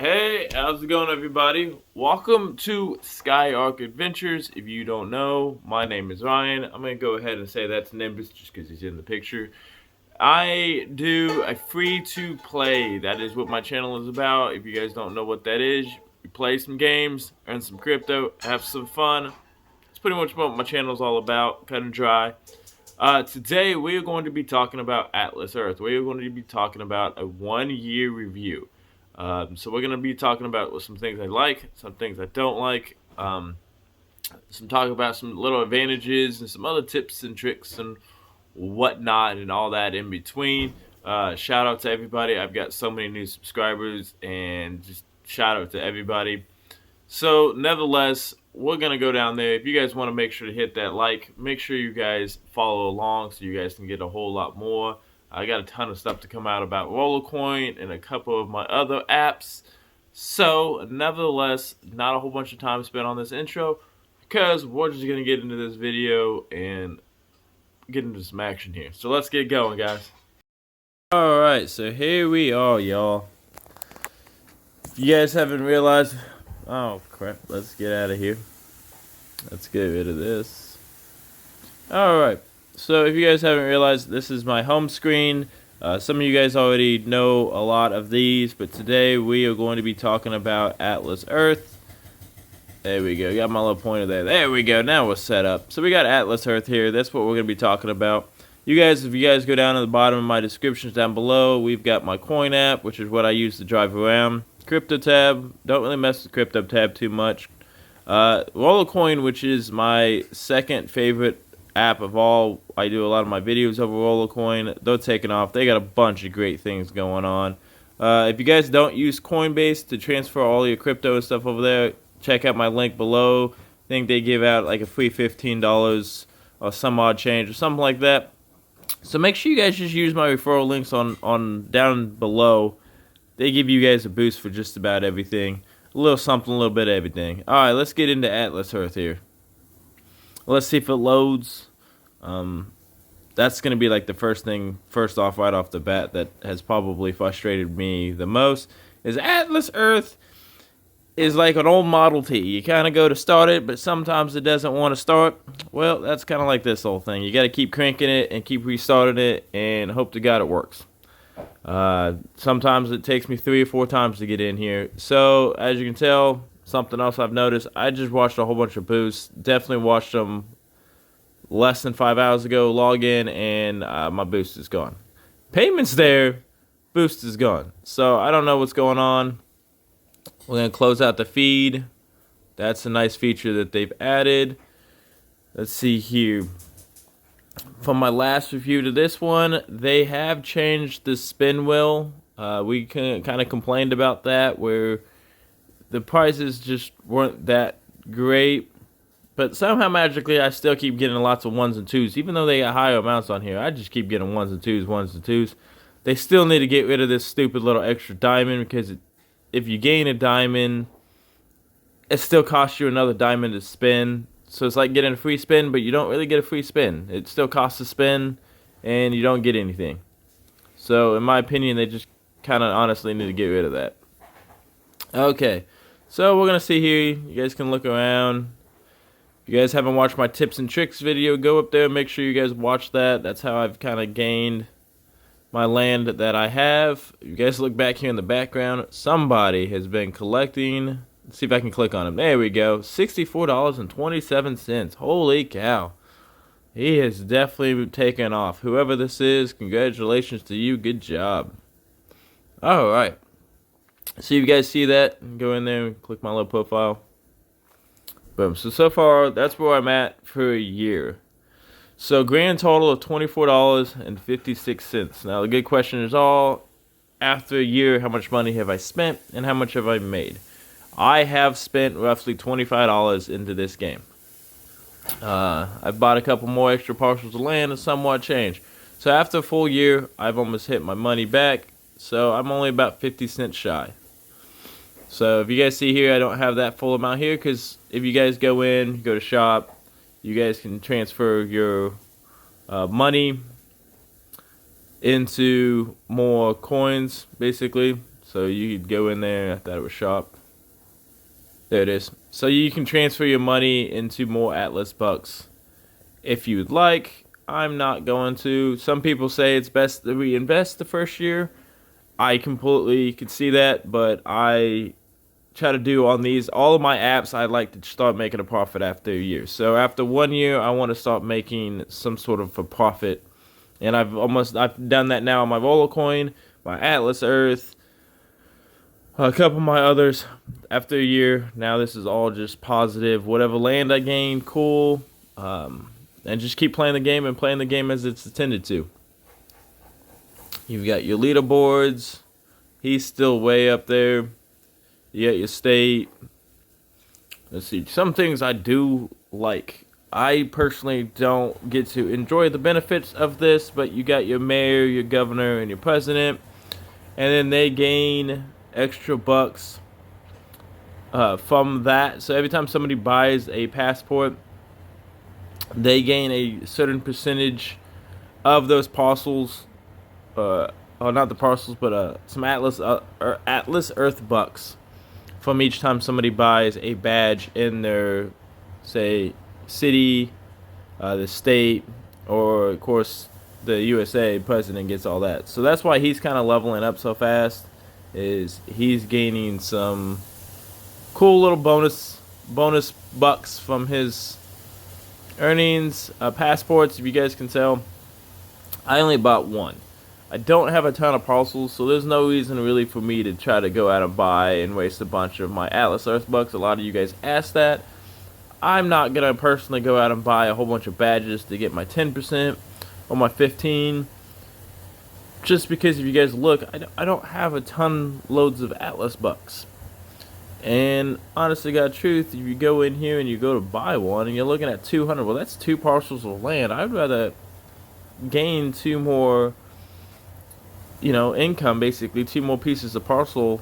Hey, how's it going, everybody? Welcome to Sky Arc Adventures. If you don't know, my name is Ryan. I'm going to go ahead and say that's Nimbus just because he's in the picture. I do a free-to-play. That is what my channel is about. If you guys don't know what that is, you play some games, earn some crypto, have some fun. It's pretty much what my channel is all about, kind of dry. Today, we are going to be talking about Atlas Earth. We are going to be talking about a one-year review. So we're going to be talking about some things I like, some things I don't like, some talk about some little advantages and some other tips and tricks and whatnot and all that in between. Shout out to everybody. I've got so many new subscribers and just shout out to everybody. So nevertheless, we're going to go down there. If you guys want to make sure to hit that like, make sure you guys follow along so you guys can get a whole lot more. I got a ton of stuff to come out about Rollercoin and a couple of my other apps. So, nevertheless, not a whole bunch of time spent on this intro because we're just going to get into this video and get into some action here. So, let's get going, guys. Alright, so here we are, y'all. If you guys haven't realized... Oh, crap. Let's get out of here. Let's get rid of this. Alright. So if you guys haven't realized, this is my home screen. Some of you guys already know a lot of these, but today we are going to be talking about Atlas Earth. There we go. Got my little pointer there. There we go. Now we're set up. So we got Atlas Earth here. That's what we're going to be talking about. You guys, if you guys go down to the bottom of my descriptions down below, we've got my coin app, which is what I use to drive around. Crypto tab. Don't really mess with crypto tab too much. Rollercoin, which is my second favorite app of all. I do a lot of my videos over Rollercoin. They're taking off. They got a bunch of great things going on. If you guys don't use Coinbase to transfer all your crypto and stuff over there, check out my link below. I think they give out like a free $15 or some odd change or something like that. So make sure you guys just use my referral links on down below. They give you guys a boost for just about everything. A little something, a little bit of everything. Alright, let's get into Atlas Earth here. Let's see if it loads. That's going to be like the first thing, right off the bat, that has probably frustrated me the most, is Atlas Earth is like an old Model T. You kind of go to start it, but sometimes it doesn't want to start. Well, that's kind of like this whole thing. You got to keep cranking it and keep restarting it and hope to God it works. Sometimes it takes me 3 or 4 times to get in here. So, as you can tell, something else I've noticed, I just watched a whole bunch of boosts. Definitely watched them less than 5 hours ago. Log in and my boost is gone. Payment's there, boost is gone. So, I don't know what's going on. We're going to close out the feed. That's a nice feature that they've added. Let's see here. From my last review to this one, they have changed the spin wheel. We kind of complained about that, where the prices just weren't that great. But somehow magically, I still keep getting lots of 1s and 2s. Even though they got higher amounts on here, I just keep getting 1s and 2s, 1s and 2s. They still need to get rid of this stupid little extra diamond, because if you gain a diamond, it still costs you another diamond to spin. So it's like getting a free spin, but you don't really get a free spin. It still costs a spin, and you don't get anything. So in my opinion, they just kind of honestly need to get rid of that. Okay, so we're going to see here. You guys can look around. If you guys haven't watched my tips and tricks video, go up there and make sure you guys watch that. That's how I've kind of gained my land that I have. If you guys look back here in the background, somebody has been collecting. Let's see if I can click on him. There we go. $64.27. Holy cow. He has definitely taken off. Whoever this is, congratulations to you. Good job. Alright. So you guys see that? Go in there and click my little profile. Boom. So far, that's where I'm at for a year. So grand total of $24.56. Now the good question is all, after a year, how much money have I spent and how much have I made? I have spent roughly $25 into this game. I've bought a couple more extra parcels of land and somewhat change. So after a full year, I've almost hit my money back. So I'm only about 50 cents shy. So if you guys see here, I don't have that full amount here, because if you guys go in, go to shop, you guys can transfer your money into more coins, basically. So you could go in there. I thought it was shop. There it is. So you can transfer your money into more Atlas bucks if you would like. I'm not going to. Some people say it's best to reinvest the first year. I completely could see that, but I try to do on these all of my apps. I'd like to start making a profit after a year. So after 1 year, I want to start making some sort of a profit, and I've done that now on my Roller Coin, my Atlas Earth, a couple of my others. After a year, now this is all just positive. Whatever land I gain, cool, and just keep playing the game and playing the game as it's intended to. You've got your leaderboards. He's still way up there. You got your state. Let's see. Some things I do like. I personally don't get to enjoy the benefits of this, but you got your mayor, your governor, and your president. And then they gain extra bucks from that. So every time somebody buys a passport, they gain a certain percentage of those parcels. Not the parcels, but some Atlas Earth bucks from each time somebody buys a badge in their, say, city, the state, or of course the USA president gets all that. So that's why he's kind of leveling up so fast. Is he's gaining some cool little bonus bucks from his earnings. Passports, if you guys can tell, I only bought one. I don't have a ton of parcels, so there's no reason really for me to try to go out and buy and waste a bunch of my Atlas Earth bucks. A lot of you guys asked that. I'm not going to personally go out and buy a whole bunch of badges to get my 10% or my 15%. Just because if you guys look, I don't have a ton loads of Atlas bucks. And honestly, God truth, if you go in here and you go to buy one and you're looking at 200, well, that's 2 parcels of land. I'd rather gain 2 more, income, basically 2 more pieces of parcel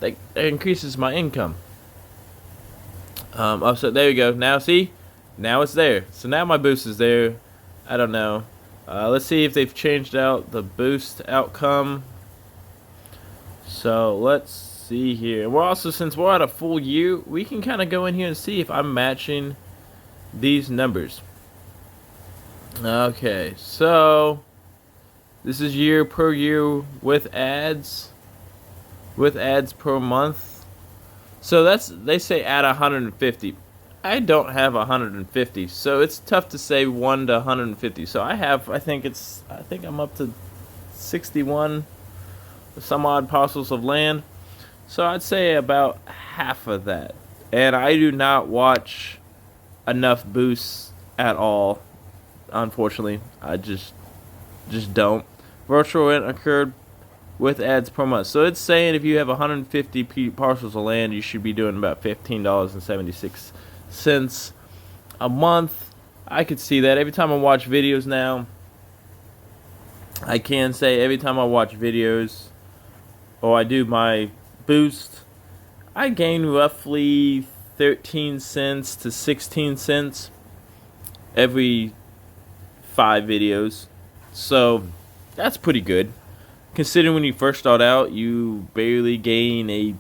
that increases my income. So there you go. Now see, now it's there. So now my boost is there. I don't know. Let's see if they've changed out the boost outcome. So let's see here. We're also, since we're at a full year, we can kind of go in here and see if I'm matching these numbers. Okay, so this is year per year with ads per month. So they say add 150. I don't have 150, so it's tough to say 1 to 150. So I think I'm up to 61 some odd parcels of land. So I'd say about half of that. And I do not watch enough boosts at all. Unfortunately, I just don't. Virtual rent occurred with ads per month. So it's saying if you have 150 parcels of land, you should be doing about $15.76 a month. I could see that every time I watch videos now. I can say every time I watch videos or I do my boost, I gain roughly 13 cents to 16 cents every 5 videos. So that's pretty good. Considering when you first start out, you barely gain a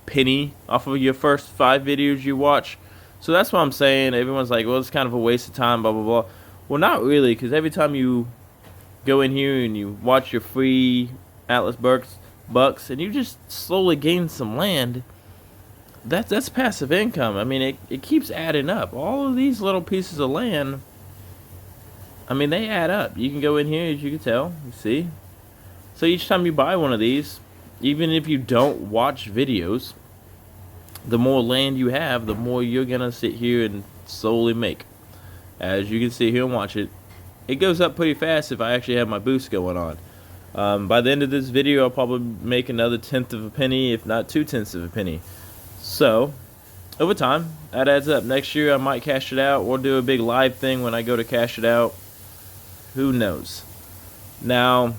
penny off of your first 5 videos you watch. So that's what I'm saying. Everyone's like, well, it's kind of a waste of time, blah, blah, blah. Well, not really, because every time you go in here and you watch your free Atlas bucks, and you just slowly gain some land, that's passive income. I mean, it keeps adding up. All of these little pieces of land, I mean, they add up. You can go in here, as you can tell, you see. So each time you buy one of these, even if you don't watch videos, the more land you have, the more you're going to sit here and slowly make. As you can see here and watch it, it goes up pretty fast if I actually have my boost going on. By the end of this video, I'll probably make another 1/10 of a penny, if not 2/10 of a penny. So, over time, that adds up. Next year, I might cash it out or do a big live thing when I go to cash it out. Who knows? Now,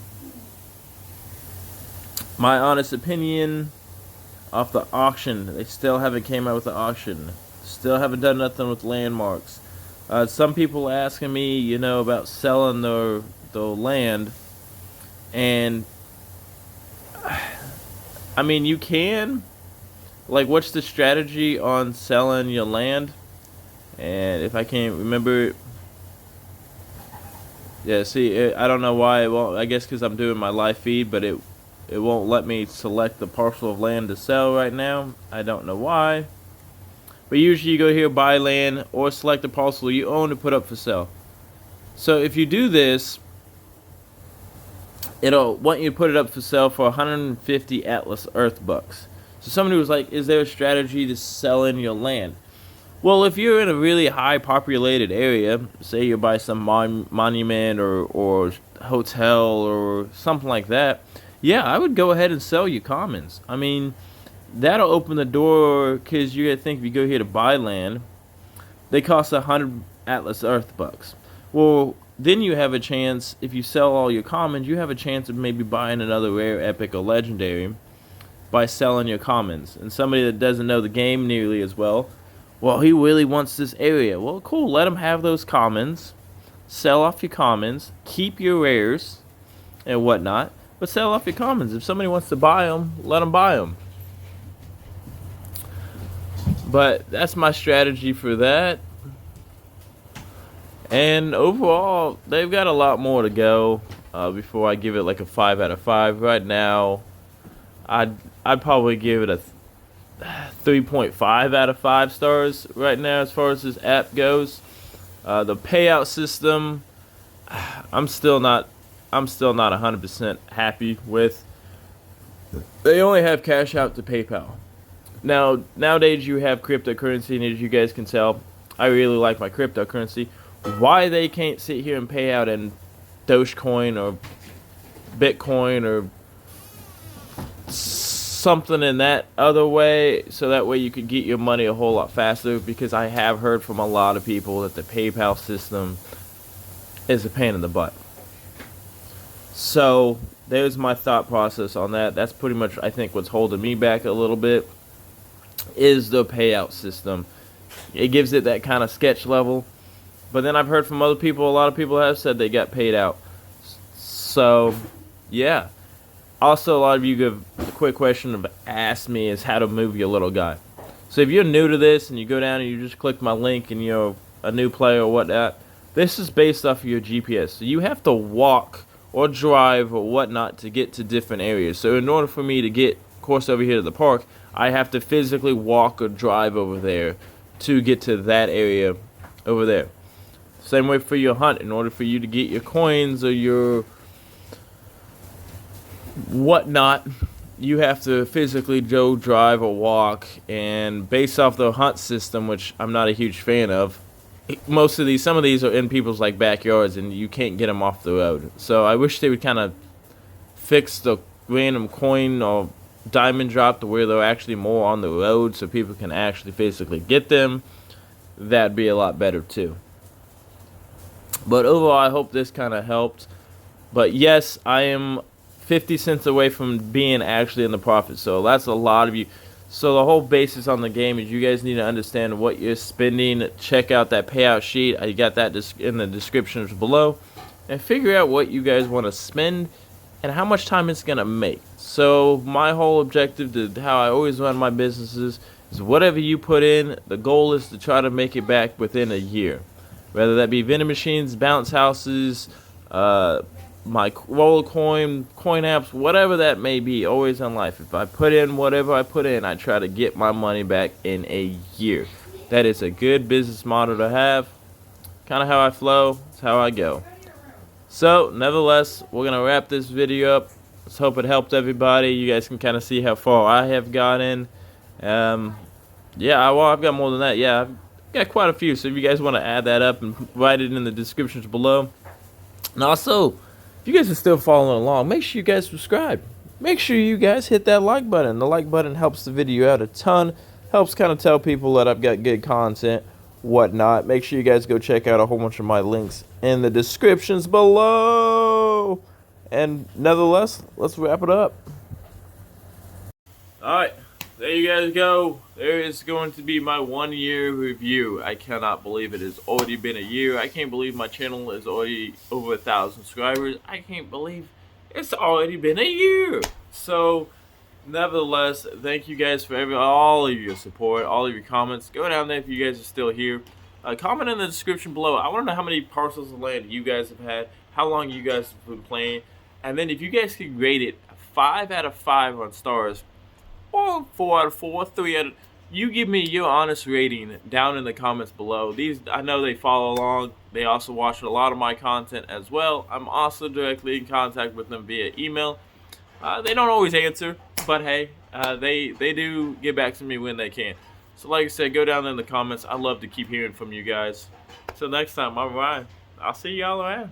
my honest opinion off the auction, they still haven't came out with the auction. Still haven't done nothing with landmarks. Some people asking me, about selling the land, and I mean, you can. Like, what's the strategy on selling your land? And if I can't remember, yeah. See, I don't know why. Well, I guess because I'm doing my live feed, but it won't let me select the parcel of land to sell right now. I don't know why. But usually you go here, buy land, or select the parcel you own to put up for sale. So if you do this, it'll want you to put it up for sale for 150 Atlas Earth bucks. So somebody was like, is there a strategy to sell in your land? Well, if you're in a really high populated area, say you're by some monument or hotel or something like that, yeah, I would go ahead and sell your commons. I mean, that'll open the door, because you gotta think, if you go here to buy land, they cost 100 Atlas Earth bucks. Well, then you have a chance, if you sell all your commons, you have a chance of maybe buying another rare, epic, or legendary by selling your commons. And somebody that doesn't know the game nearly as well, well, he really wants this area. Well, cool, let him have those commons, sell off your commons, keep your rares and whatnot, but sell off your commons. If somebody wants to buy them, let them buy them. But that's my strategy for that. And overall, they've got a lot more to go before I give it like a 5 out of 5. Right now, I'd probably give it a 3.5 out of 5 stars right now as far as this app goes. The payout system, I'm still not 100% happy with. They only have cash out to PayPal. Now, nowadays you have cryptocurrency, and as you guys can tell, I really like my cryptocurrency. Why they can't sit here and pay out in Dogecoin or Bitcoin or something in that other way, so that way you could get your money a whole lot faster, because I have heard from a lot of people that the PayPal system is a pain in the butt. So there's my thought process on that. That's pretty much, I think, what's holding me back a little bit, is the payout system. It gives it that kind of sketch level. But then I've heard from other people, a lot of people have said they got paid out. So, yeah. Also, a lot of you have a quick question have asked me is how to move your little guy. So if you're new to this and you go down and you just click my link and you're a new player or whatnot, this is based off of your GPS. So you have to walk or drive or whatnot to get to different areas. So in order for me to get, of course, over here to the park, I have to physically walk or drive over there to get to that area over there. Same way for your hunt. In order for you to get your coins or your whatnot, you have to physically go drive or walk. And based off the hunt system, which I'm not a huge fan of, some of these are in people's like backyards, and you can't get them off the road. So I wish they would kind of fix the random coin or diamond drop to where they're actually more on the road, so people can actually physically get them. That'd be a lot better too. But overall, I hope this kind of helped. But yes, I am 50 cents away from being actually in the profit. So that's a lot of you. So the whole basis on the game is you guys need to understand what you're spending. Check out that payout sheet. I got that in the descriptions below. And figure out what you guys want to spend and how much time it's going to make. So my whole objective to how I always run my businesses is whatever you put in, the goal is to try to make it back within a year. Whether that be vending machines, bounce houses, my roller coin apps, whatever that may be, always in life. If I put in whatever I put in, I try to get my money back in a year. That is a good business model to have. Kind of how I flow. It's how I go. So, nevertheless, we're going to wrap this video up. Let's hope it helped everybody. You guys can kind of see how far I have gotten. Yeah, well, I've got more than that. Yeah, I've got quite a few. So if you guys want to add that up and write it in the descriptions below. And also, if you guys are still following along, make sure you guys subscribe. Make sure you guys hit that like button. The like button helps the video out a ton. Helps kind of tell people that I've got good content, whatnot. Make sure you guys go check out a whole bunch of my links in the descriptions below. And nevertheless, let's wrap it up. Alright, there you guys go. There is going to be my 1 year review. I cannot believe it has already been a year. I can't believe my channel is already over 1,000 subscribers. I can't believe it's already been a year. So Nevertheless, thank you guys for all of your support, all of your comments. Go down there if you guys are still here. Comment in the description below. I want to know how many parcels of land you guys have had, how long you guys have been playing, and then if you guys could rate it 5 out of 5 on stars, or 4 out of 4, 3 out of... You give me your honest rating down in the comments below. These, I know they follow along. They also watch a lot of my content as well. I'm also directly in contact with them via email. They don't always answer, but hey, they do get back to me when they can. So like I said, go down in the comments. I love to keep hearing from you guys. Till next time, I'm Ryan. I'll see y'all around.